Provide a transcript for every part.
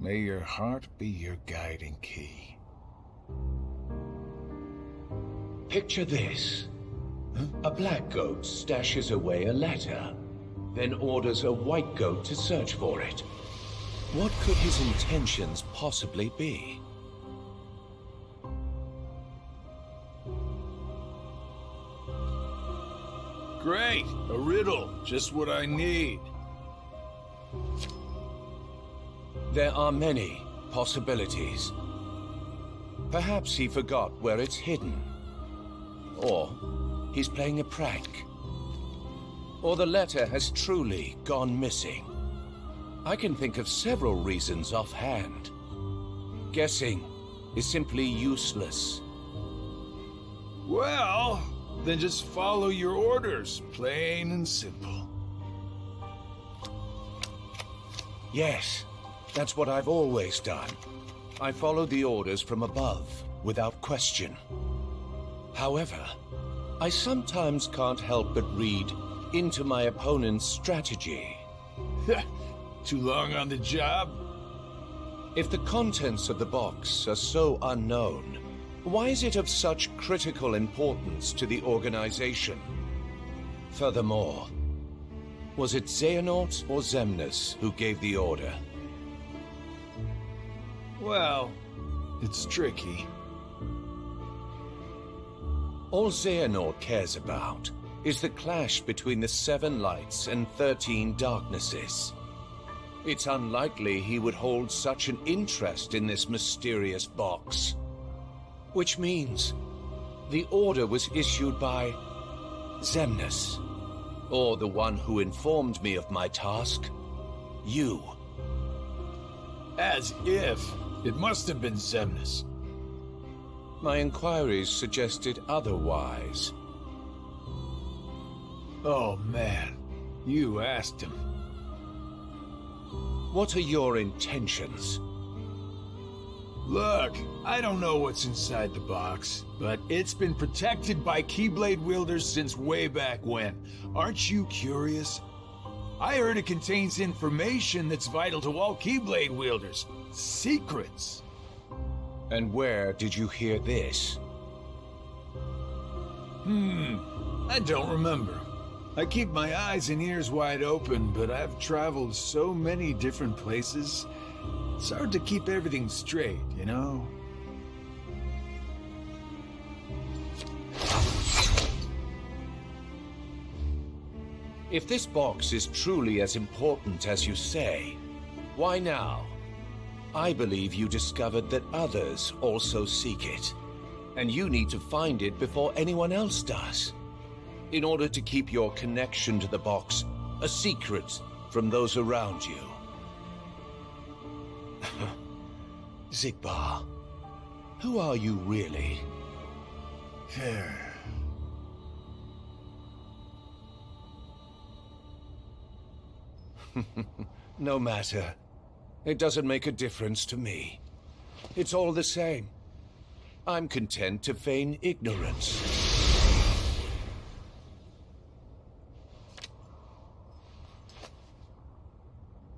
May your heart be your guiding key. Picture this. A black goat stashes away a letter, then orders a white goat to search for it. What could his intentions possibly be? Great! A riddle. Just what I need. There are many possibilities. Perhaps he forgot where it's hidden. Or he's playing a prank. Or the letter has truly gone missing. I can think of several reasons offhand. Guessing is simply useless. Well, then just follow your orders, plain and simple. Yes, that's what I've always done. I follow the orders from above, without question. However, I sometimes can't help but read into my opponent's strategy. Too long on the job? If the contents of the box are so unknown, why is it of such critical importance to the organization? Furthermore, was it Xehanort or Xemnas who gave the order? Well, it's tricky. All Xehanort cares about is the clash between the 7 lights and 13 darknesses. It's unlikely he would hold such an interest in this mysterious box. Which means the order was issued by Xemnas, or the one who informed me of my task, you. As if. It must have been Xemnas. My inquiries suggested otherwise. Oh man, you asked him. What are your intentions? Look, I don't know what's inside the box, but it's been protected by Keyblade wielders since way back when. Aren't you curious? I heard it contains information that's vital to all Keyblade wielders. Secrets. And where did you hear this? I don't remember. I keep my eyes and ears wide open, but I've traveled so many different places. It's hard to keep everything straight, you know? If this box is truly as important as you say, why now? I believe you discovered that others also seek it, and you need to find it before anyone else does, in order to keep your connection to the box a secret from those around you. Xigbar, who are you really? No matter. It doesn't make a difference to me. It's all the same. I'm content to feign ignorance.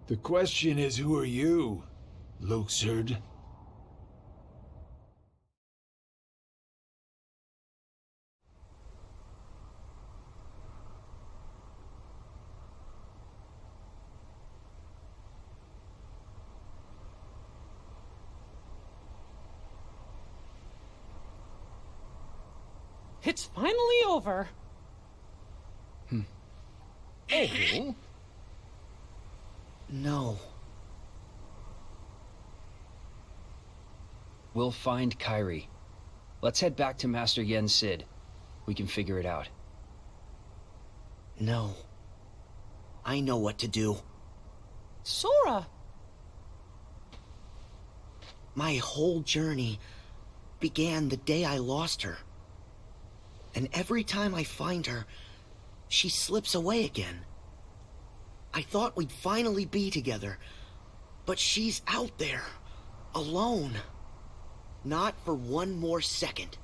The question is, who are you, Luxord? It's finally over. Oh? No. We'll find Kairi. Let's head back to Master Yen Sid. We can figure it out. No. I know what to do. Sora! My whole journey began the day I lost her. And every time I find her, she slips away again. I thought we'd finally be together, but she's out there, alone. Not for one more second.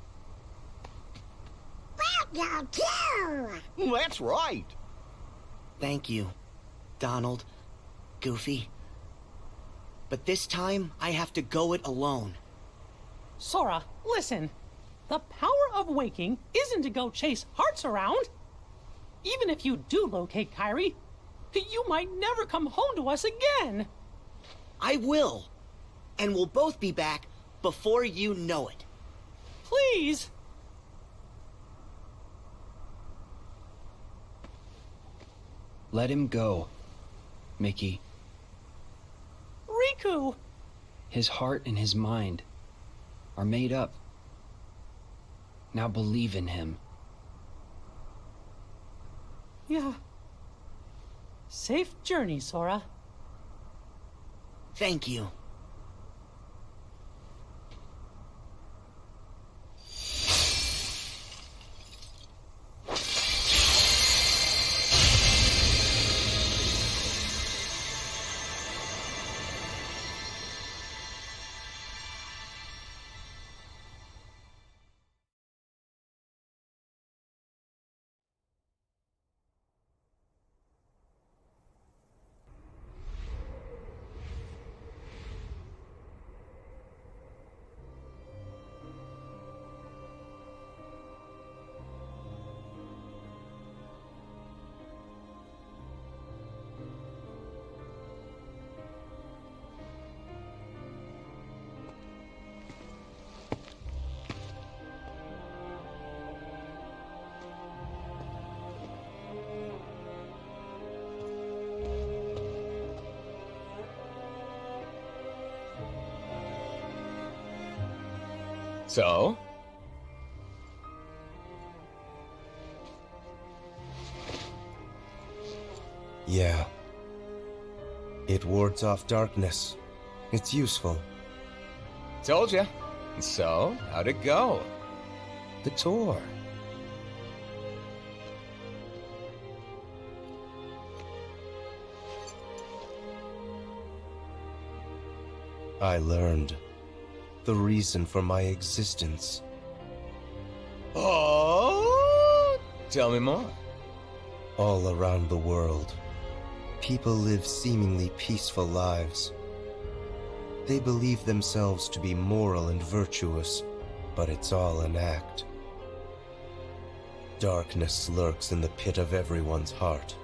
Welcome to! That's right. Thank you, Donald, Goofy. But this time, I have to go it alone. Sora, listen. The power of waking isn't to go chase hearts around. Even if you do locate Kairi, you might never come home to us again. I will. And we'll both be back before you know it. Please. Let him go, Mickey. Riku! His heart and his mind are made up. Now believe in him. Yeah. Safe journey, Sora. Thank you. So? Yeah. It wards off darkness. It's useful. Told ya. So, how'd it go? The tour. I learned the reason for my existence. Oh! Tell me more. All around the world, people live seemingly peaceful lives. They believe themselves to be moral and virtuous, but it's all an act. Darkness lurks in the pit of everyone's heart.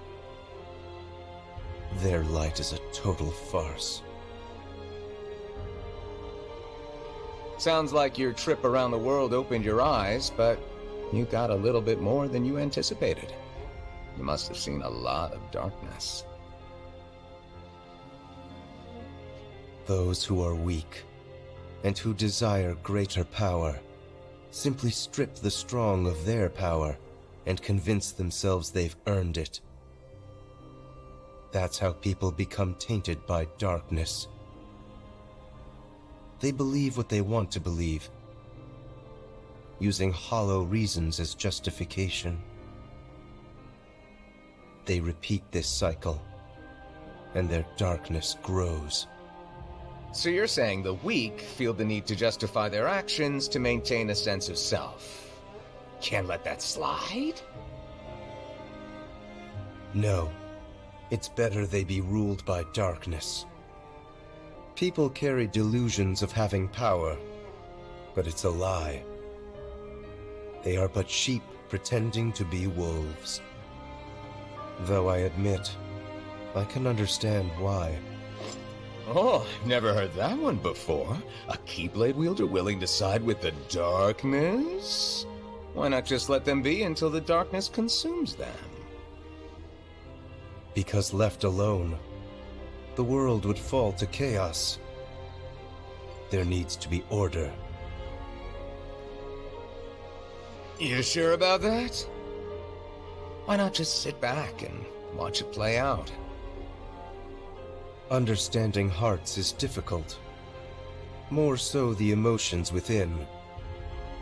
Their light is a total farce. Sounds like your trip around the world opened your eyes, but you got a little bit more than you anticipated. You must have seen a lot of darkness. Those who are weak, and who desire greater power, simply strip the strong of their power and convince themselves they've earned it. That's how people become tainted by darkness. They believe what they want to believe, using hollow reasons as justification. They repeat this cycle, and their darkness grows. So you're saying the weak feel the need to justify their actions to maintain a sense of self. Can't let that slide? No, it's better they be ruled by darkness. People carry delusions of having power, but it's a lie. They are but sheep pretending to be wolves. Though I admit, I can understand why. Oh, I've never heard that one before. A Keyblade wielder willing to side with the darkness? Why not just let them be until the darkness consumes them? Because left alone, the world would fall to chaos. There needs to be order. You sure about that? Why not just sit back and watch it play out? Understanding hearts is difficult. More so the emotions within.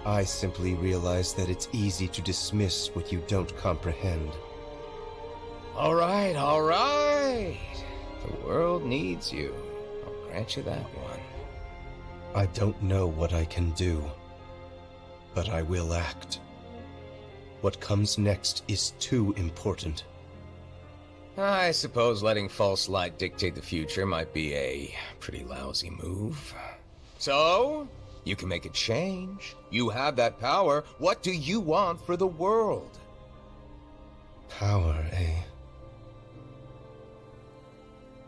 I simply realize that it's easy to dismiss what you don't comprehend. All right, all right. The world needs you. I'll grant you that one. I don't know what I can do, but I will act. What comes next is too important. I suppose letting false light dictate the future might be a pretty lousy move. So, you can make a change. You have that power. What do you want for the world? Power, eh?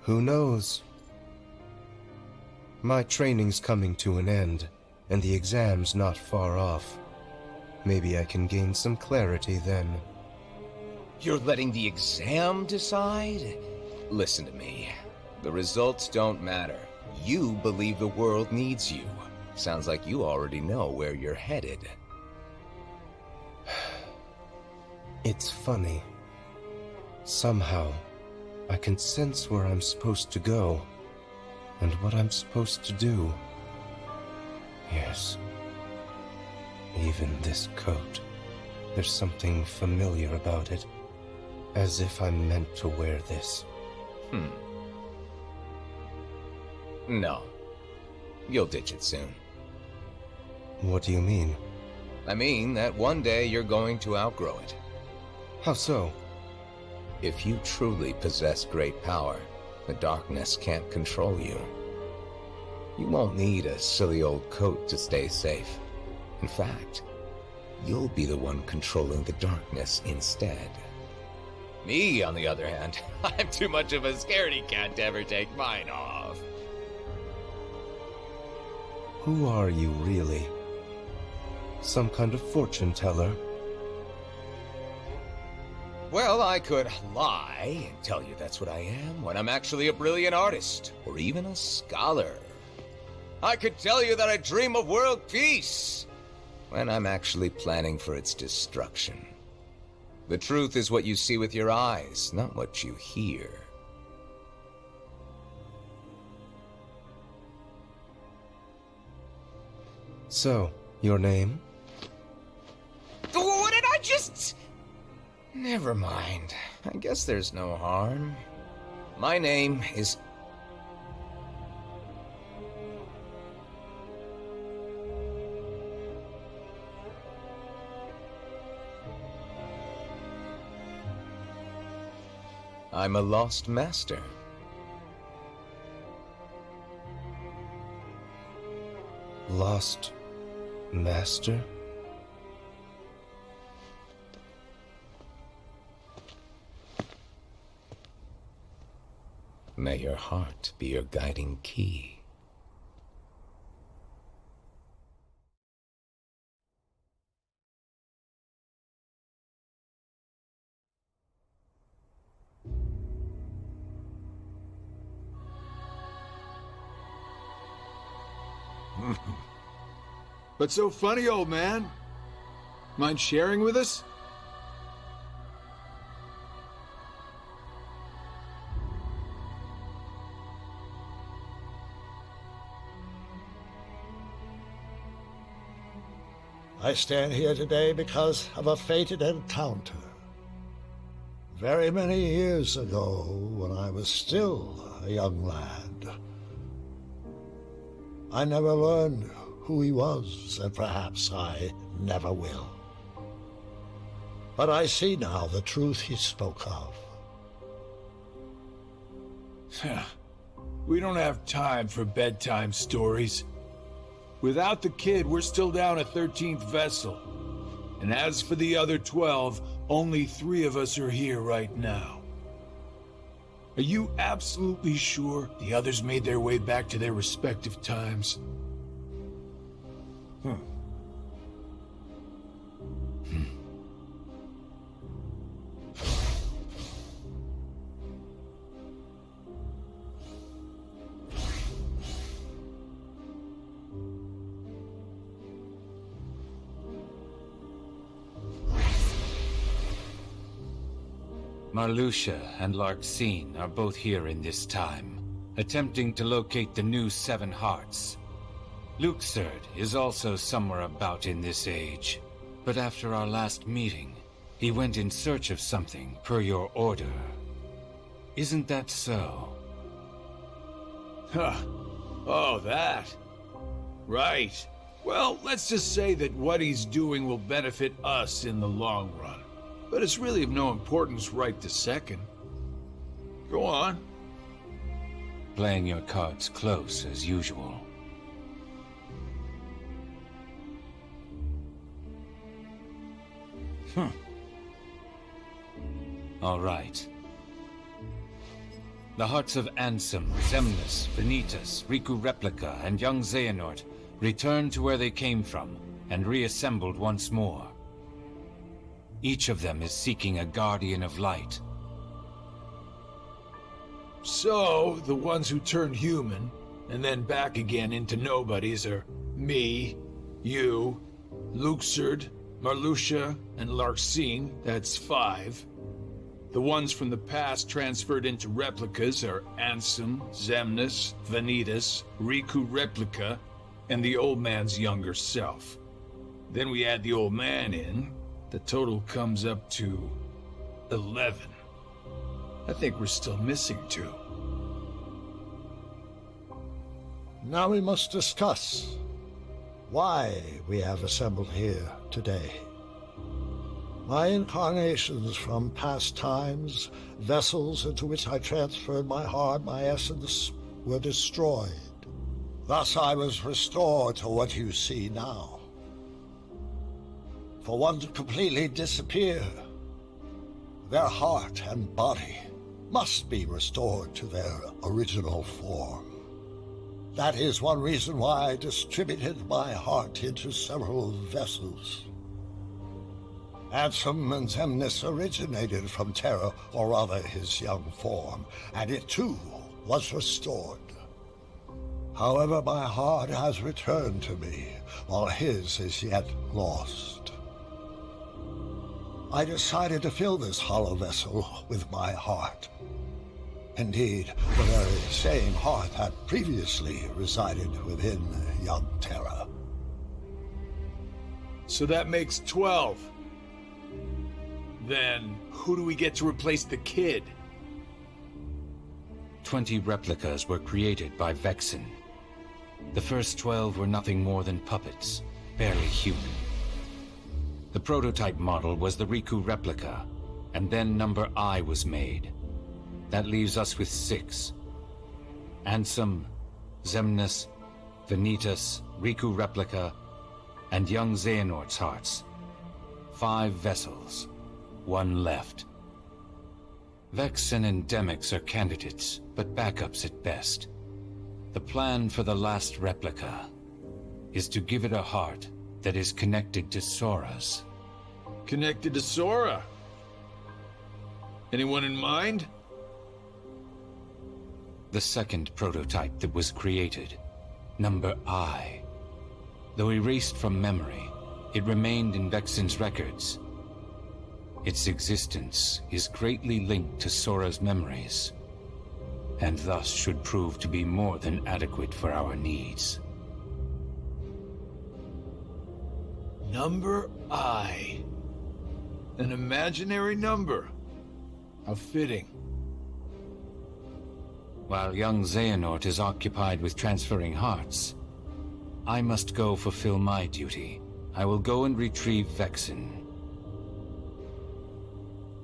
Who knows? My training's coming to an end, and the exam's not far off. Maybe I can gain some clarity then. You're letting the exam decide? Listen to me. The results don't matter. You believe the world needs you. Sounds like you already know where you're headed. It's funny. Somehow, I can sense where I'm supposed to go, and what I'm supposed to do. Yes. Even this coat. There's something familiar about it. As if I'm meant to wear this. No. You'll ditch it soon. What do you mean? I mean that one day you're going to outgrow it. How so? If you truly possess great power, the darkness can't control you. You won't need a silly old coat to stay safe. In fact, you'll be the one controlling the darkness instead. Me, on the other hand, I'm too much of a scaredy cat to ever take mine off. Who are you, really? Some kind of fortune teller? Well, I could lie and tell you that's what I am when I'm actually a brilliant artist, or even a scholar. I could tell you that I dream of world peace when I'm actually planning for its destruction. The truth is what you see with your eyes, not what you hear. So, your name? What did I just... Never mind. I guess there's no harm. My name is... I'm a lost master. Lost master? May your heart be your guiding key. What's so funny, old man? Mind sharing with us? I stand here today because of a fated encounter. Very many years ago, when I was still a young lad. I never learned who he was, and perhaps I never will. But I see now the truth he spoke of. We don't have time for bedtime stories. Without the kid, we're still down a 13th vessel. And as for the other 12, only 3 of us are here right now. Are you absolutely sure the others made their way back to their respective times? Marluxia and Larxene are both here in this time, attempting to locate the new 7 hearts. Luxord is also somewhere about in this age, but after our last meeting, he went in search of something per your order. Isn't that so? Huh. Oh, that. Right. Well, let's just say that what he's doing will benefit us in the long run. But it's really of no importance right this second. Go on. Playing your cards close as usual. All right. The hearts of Ansem, Xemnas, Vanitas, Riku Replica, and young Xehanort returned to where they came from and reassembled once more. Each of them is seeking a guardian of light. So, the ones who turned human, and then back again into nobodies are me, you, Luxord, Marluxia, and Larxene, that's 5. The ones from the past transferred into replicas are Ansem, Xemnas, Vanitas, Riku Replica, and the old man's younger self. Then we add the old man in, the total comes up to 11. I think we're still missing 2. Now we must discuss why we have assembled here today. My incarnations from past times, vessels into which I transferred my heart, my essence, were destroyed. Thus I was restored to what you see now. For one to completely disappear, their heart and body must be restored to their original form. That is one reason why I distributed my heart into several vessels. Ansem and Xemnas originated from Terra, or rather his young form, and it too was restored. However, my heart has returned to me, while his is yet lost. I decided to fill this hollow vessel with my heart. Indeed, the very same heart that previously resided within young Terra. So that makes 12. Then, who do we get to replace the kid? 20 replicas were created by Vexen. The first 12 were nothing more than puppets, barely human. The prototype model was the Riku replica, and then number I was made. That leaves us with 6. Ansem, Xemnas, Vanitas, Riku replica, and young Xehanort's hearts. 5 vessels. 1 left. Vex and Endemics are candidates, but backups at best. The plan for the last replica is to give it a heart that is connected to Sora's. Connected to Sora? Anyone in mind? The second prototype that was created, number I. Though erased from memory, it remained in Vexen's records. Its existence is greatly linked to Sora's memories, and thus should prove to be more than adequate for our needs. Number I. An imaginary number. How fitting. While young Xehanort is occupied with transferring hearts, I must go fulfill my duty. I will go and retrieve Vexen.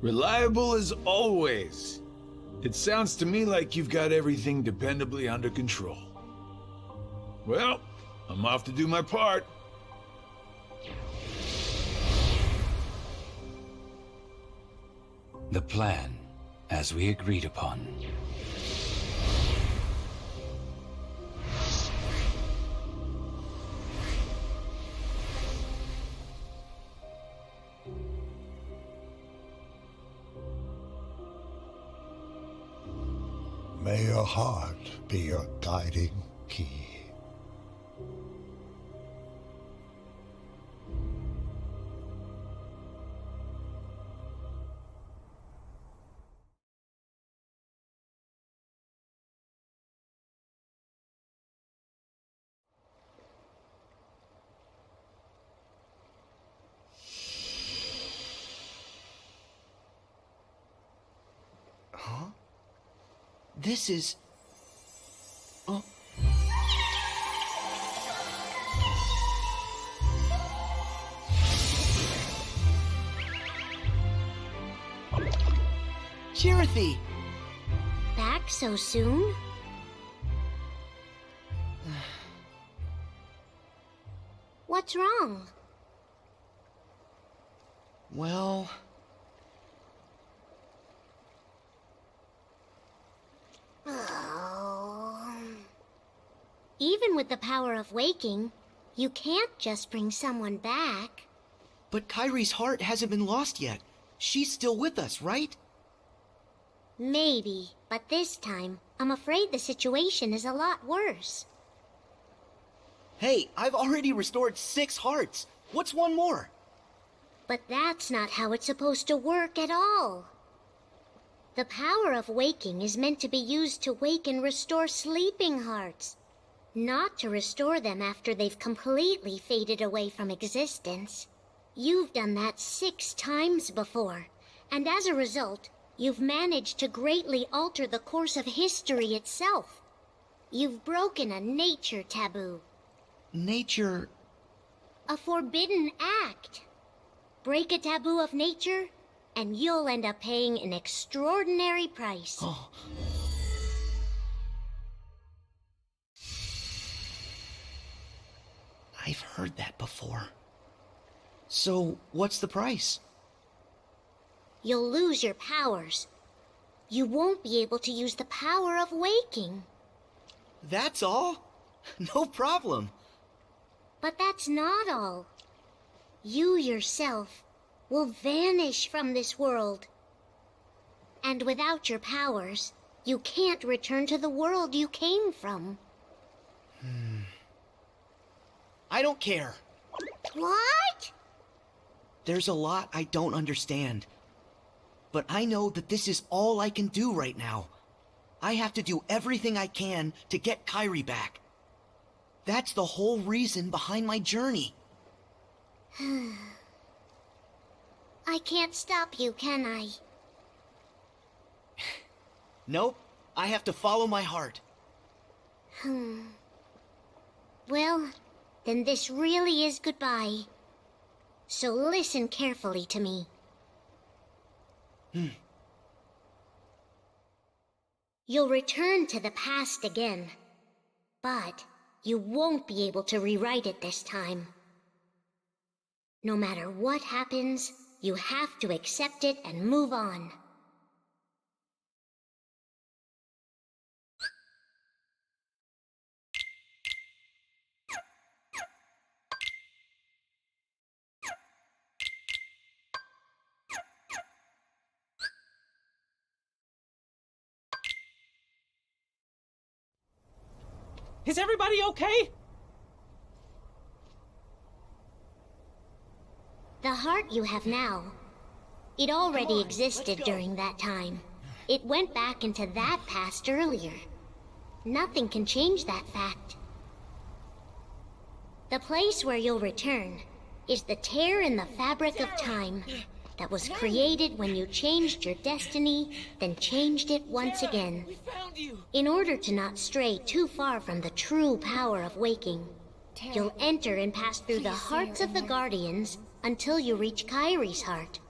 Reliable as always. It sounds to me like you've got everything dependably under control. Well, I'm off to do my part. The plan, as we agreed upon. May your heart be your guiding key. This is... Oh. Chirithy! so soon? What's wrong? Well... Oh. Even with the power of waking, you can't just bring someone back. But Kairi's heart hasn't been lost yet. She's still with us, right? Maybe, but this time, I'm afraid the situation is a lot worse. Hey, I've already restored 6 hearts. What's one more? But that's not how it's supposed to work at all. The power of waking is meant to be used to wake and restore sleeping hearts, not to restore them after they've completely faded away from existence. You've done that 6 times before, and as a result, you've managed to greatly alter the course of history itself. You've broken a nature taboo. Nature... A forbidden act. Break a taboo of nature, and you'll end up paying an extraordinary price. Oh. I've heard that before. So, what's the price? You'll lose your powers. You won't be able to use the power of waking. That's all? No problem. But that's not all. You yourself will vanish from this world. And without your powers, you can't return to the world you came from. I don't care. What? There's a lot I don't understand. But I know that this is all I can do right now. I have to do everything I can to get Kairi back. That's the whole reason behind my journey. I can't stop you, can I? Nope, I have to follow my heart. Well, then this really is goodbye. So listen carefully to me. You'll return to the past again, but you won't be able to rewrite it this time. No matter what happens, you have to accept it and move on. Is everybody okay? The heart you have now, it already existed during that time. It went back into that past earlier. Nothing can change that fact. The place where you'll return is the tear in the fabric of time that was created when you changed your destiny, then changed it once again. In order to not stray too far from the true power of waking, you'll enter and pass through the hearts of the Guardians until you reach Kairi's heart.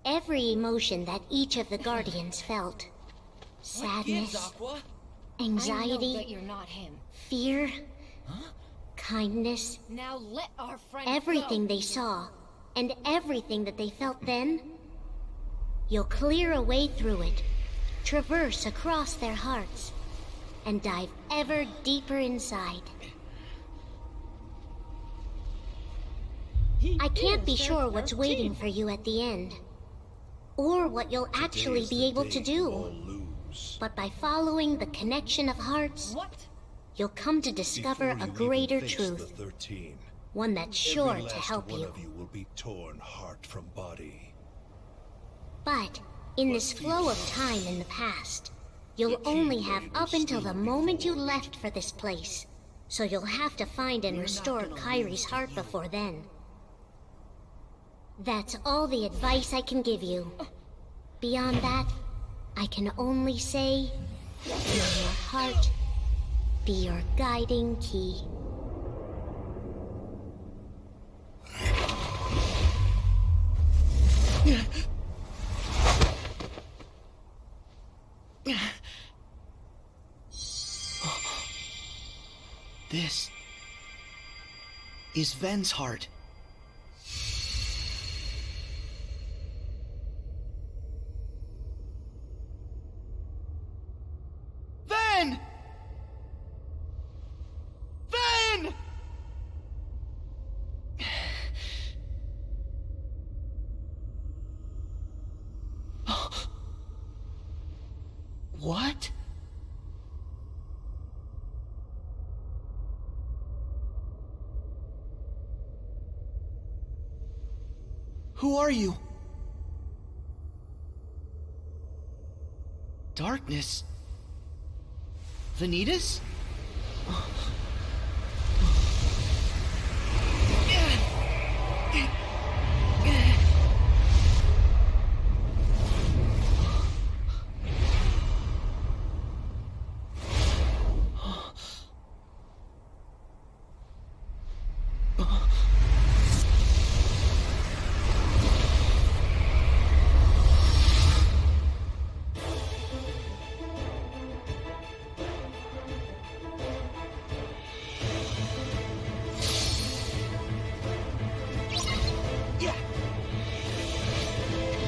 Every emotion that each of the Guardians felt, sadness, anxiety, fear, kindness, now let our friend everything they saw, and everything that they felt then, you'll clear a way through it, traverse across their hearts, and dive ever deeper inside. I can't be sure what's waiting for you at the end, or what you'll actually be able to do. But by following the connection of hearts, you'll come to discover a greater truth. One that's sure to help you. Will be torn heart from body. But in this flow of time in the past, you'll only have up until the moment you left for this place. So you'll have to find and restore Kairi's heart before then. That's all the advice I can give you. Beyond that, I can only say, may your heart be your guiding key. This is Ven's heart. Ven! Ven! What? Who are you? Darkness? Vanitas?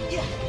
Yeah.